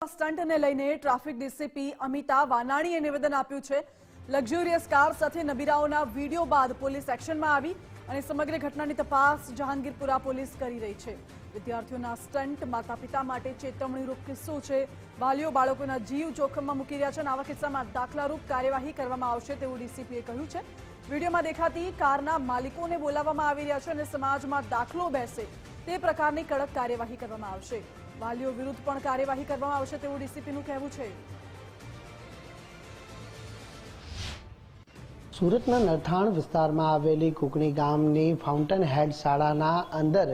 સ્ટન્ટને લઈને traffic DCP Amita વાનાણીએ નિવેદન આપ્યું છે। લક્ઝરિયસ કાર સાથે નબીરાઓના વીડિયો બાદ પોલીસ એક્શનમાં આવી અને સમગ્ર ઘટનાની તપાસ જહાંગીરપુરા પોલીસ કરી રહી છે। વિદ્યાર્થીઓના સ્ટન્ટ માતા-પિતા માટે ચેતવણીરૂપ કિસ્સો છે। વાલીઓ બાળકોના જીવ જોખમમાં મૂકી રહ્યા છે અને આવા કિસ્સામાં દાખલારૂપ કાર્યવાહી કરવામાં આવશે તેવું ડીસીપીએ કહ્યું છે। વીડિયોમાં દેખાતી કારના માલિકોને બોલાવવામાં આવી રહ્યા છે અને સમાજમાં દાખલો બેસે તે પ્રકારની કડક કાર્યવાહી કરવામાં આવશે। વાલીઓ વિરુદ્ધ પણ કાર્યવાહી કરવામાં આવશે તેવું ડીસીપીનું કહેવું છે। સુરતના નરથાણ વિસ્તારમાં આવેલી કુકણી ગામની ફાઉન્ટેન હેડ શાળાના અંદર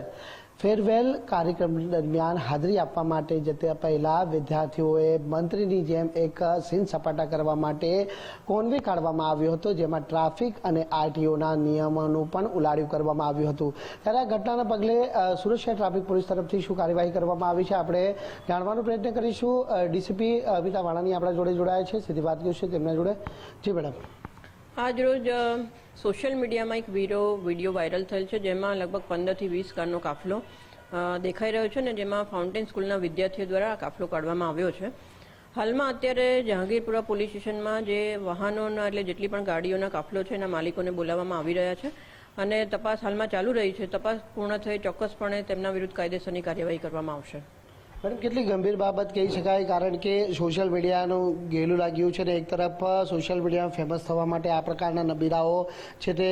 ફેરવેલ કાર્યક્રમ દરમિયાન હાજરી આપવા માટે જતા પહેલા વિદ્યાર્થીઓએ મંત્રીની જેમ એક સીન સપાટા કરવા માટે કોન્વે કાઢવામાં આવ્યો હતો, જેમાં ટ્રાફિક અને આરટીઓના નિયમોનું પણ ઉલાળ્યું કરવામાં આવ્યું હતું। ત્યારે આ ઘટનાના પગલે સુરત શહેર ટ્રાફિક પોલીસ તરફથી શું કાર્યવાહી કરવામાં આવી છે આપણે જાણવાનો પ્રયત્ન કરીશું। ડીસીપી અમિતા વાણાણી આપણા જોડે જોડાયા છે, સીધી વાત કરીશું તેમના જોડે। જી મેડમ, આજ રોજ સોશિયલ મીડિયામાં એક વિડીયો વાયરલ થયેલ છે, જેમાં લગભગ 15 થી 20 કારનો કાફલો દેખાઈ રહ્યો છે ને જેમાં ફાઉન્ટેન સ્કૂલના વિદ્યાર્થીઓ દ્વારા આ કાફલો કાઢવામાં આવ્યો છે। હાલમાં અત્યારે જહાંગીરપુરા પોલીસ સ્ટેશનમાં જે વાહનોના એટલે જેટલી પણ ગાડીઓના કાફલો છે એના માલિકોને બોલાવવામાં આવી રહ્યા છે અને તપાસ હાલમાં ચાલુ રહી છે। તપાસ પૂર્ણ થઈ ચોક્કસપણે તેમના વિરુદ્ધ કાયદેસરની કાર્યવાહી કરવામાં આવશે। મેડમ, કેટલી ગંભીર બાબત કહી શકાય, કારણ કે સોશિયલ મીડિયાનું ગેલું લાગ્યું છે ને એક તરફ સોશિયલ મીડિયામાં ફેમસ થવા માટે આ પ્રકારના નબીરાઓ છે તે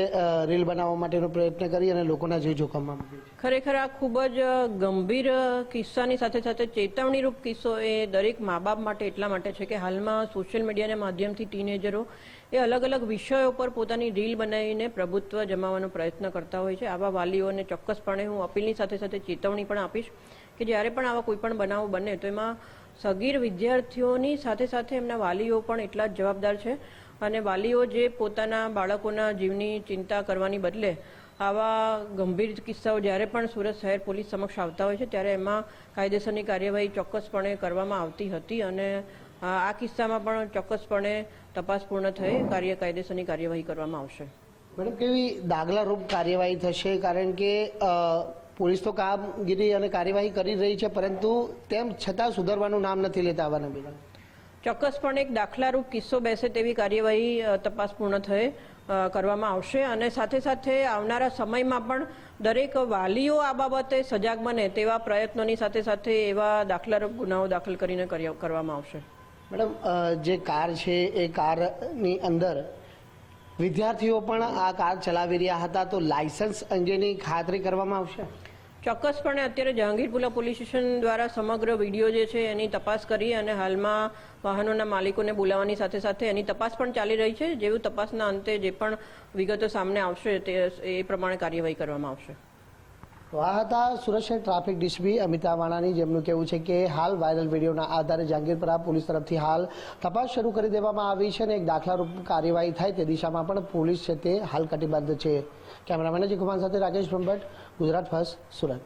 રીલ બનાવવા માટેનો પ્રયત્ન કરી અને લોકોના જીવ જોખમમાં મૂકે છે। ખરેખર આ ખૂબ જ ગંભીર કિસ્સાની સાથે સાથે ચેતવણીરૂપ કિસ્સો એ દરેક મા બાપ માટે એટલા માટે છે કે હાલમાં સોશિયલ મીડિયાના માધ્યમથી ટીનેજરો એ અલગ અલગ વિષયો પર પોતાની રીલ બનાવીને પ્રભુત્વ જમાવવાનો પ્રયત્ન કરતા હોય છે। આવા વાલીઓને ચોક્કસપણે હું અપીલની સાથે સાથે ચેતવણી પણ આપીશ કે જ્યારે પણ આવા કોઈ પણ બનાવો બને તો એમાં સગીર વિદ્યાર્થીઓની સાથે સાથે એમના વાલીઓ પણ એટલા જ જવાબદાર છે અને વાલીઓ જે પોતાના બાળકોના જીવની ચિંતા કરવાની બદલે આવા ગંભીર કિસ્સાઓ જ્યારે પણ સુરત શહેર પોલીસ સમક્ષ આવતા હોય છે ત્યારે એમાં કાયદેસરની કાર્યવાહી ચોક્કસપણે કરવામાં આવતી હતી અને આ કિસ્સામાં પણ ચોક્કસપણે તપાસ પૂર્ણ થઈ કાયદેસરની કાર્યવાહી કરવામાં આવશે। મેડમ, કેવી દાખલારૂપ કાર્યવાહી થશે, કારણ કે પોલીસ તો કામગીરી અને કાર્યવાહી કરી રહી છે પરંતુ તેમ છતાં સુધારવાનું નામ નથી લેતા આવા નબીરા? ચોક્કસપણે એક દાખલારૂપ કિસ્સો બેસે તેવી કાર્યવાહી તપાસ પૂર્ણ થઈ કરવામાં આવશે અને સાથે સાથે આવનારા સમયમાં પણ દરેક વાલીઓ આ બાબતે સજાગ બને તેવા પ્રયત્નોની સાથે સાથે એવા દાખલારૂપ ગુનાઓ દાખલ કરીને કરવામાં આવશે। મેડમ, જે કાર છે એ કારની અંદર વિદ્યાર્થીઓ પણ આ કાર ચલાવી રહ્યા હતા, તો લાયસન્સ અંગેની ખાતરી કરવામાં આવશે? ચોક્કસપણે અત્યારે જહાંગીરપુરા પોલીસ સ્ટેશન દ્વારા સમગ્ર વિડીયો જે છે એની તપાસ કરી અને હાલમાં વાહનોના માલિકોને બોલાવવાની સાથે સાથે એની તપાસ પણ ચાલી રહી છે। જેવું તપાસના અંતે જે પણ વિગતો સામે આવશે તે એ પ્રમાણે કાર્યવાહી કરવામાં આવશે। આ હતા સુરત શહેર ટ્રાફિક ડીસીપી અમિતા વાણાણી, જેમનું કહેવું છે કે હાલ વાયરલ વિડીયોના આધારે જહાંગીરપુરા પોલીસ તરફથી હાલ તપાસ શરૂ કરી દેવામાં આવી છે અને એક દાખલારૂપ કાર્યવાહી થાય તે દિશામાં પણ પોલીસ છે તે હાલ કટિબદ્ધ છે। કેમેરામેન અજય કુમાર સાથે રાકેશ બ્રહ્મભટ્ટ, ગુજરાત ફર્સ્ટ, સુરત।